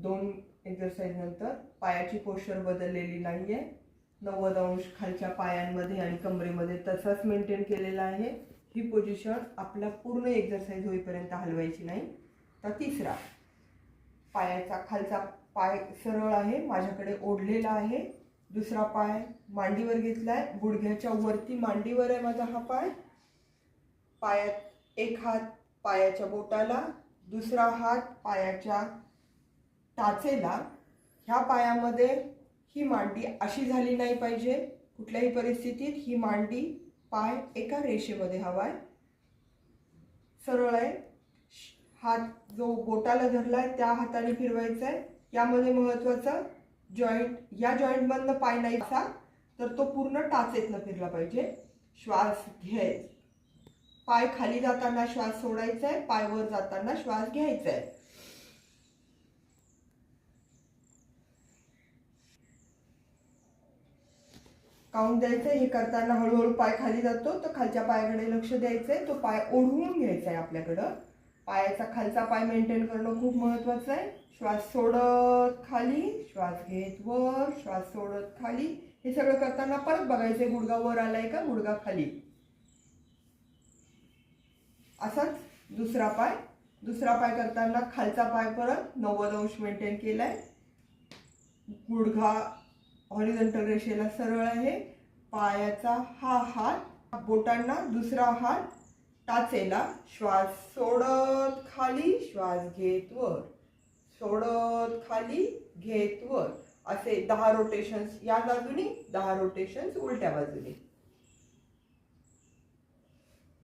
2 exercise नंतर पायाची posture बदललेली नाहीये. 90 अंश खालच्या पायांमध्ये आणि कमरेमध्ये तसाच मेंटेन केलेला आहे. ही पोझिशन आपला पूर्ण एक्सरसाइज होईपर्यंत हलवायची नाही. तर तिसरा, पायाचा खालचा पाय सरळ आहे, माझ्याकडे ओढलेला आहे. दुसरा पाय मांडीवर घेतलाय, गुडघ्याच्या वरती मांडीवर आहे माझा हा पाय. पायात एक हात पायाच्या बोटाला, दुसरा हात पायाच्या टाचेला. ह्या पायामध्ये ही मांडी अशी झाली नाही पाहिजे. कुठल्याही परिस्थितीत ही मांडी पाय एका रेषेमध्ये हवाय, सरळ आहे. हात जो बोटाला धरलाय त्या हाताने फिरवायचा आहे. यामध्ये महत्वाचा जॉईंट, या जॉईंट मधनं पाय नाही तर तो पूर्ण टाचेतनं फिरला पाहिजे. श्वास घ्यायचा, पाय खाली जाताना श्वास सोडायचा आहे, पाय वर जाताना श्वास घ्यायचा आहे. काउंट द्यायचंय. हे करताना हळूहळू पाय खाली जातो तर खालच्या पायाकडे लक्ष द्यायचंय. तो पाय ओढवून घ्यायचा आहे आपल्याकडं. पायाचा खालचा पाय मेंटेन करणं खूप महत्वाचं आहे. श्वास सोडत खाली, श्वास घेत वर, श्वास सोडत खाली. हे सगळं करताना परत बघायचंय गुडघा वर आलाय का, गुडघा खाली. असाच दुसरा पाय करताना खालचा पाय परत 90 अंश मेंटेन केलाय. गुडघा हॉरिझॉन्टल रेषेला सरळ आहे. पायाचा हा हात बोटांना, दुसरा हात टाचेला. श्वास सोडत खाली, श्वास घेत वर, सोडत खाली, घेत वर. असे 10 रोटेशन्स या बाजूनी, 10 रोटेशन्स उलट्या बाजूनी.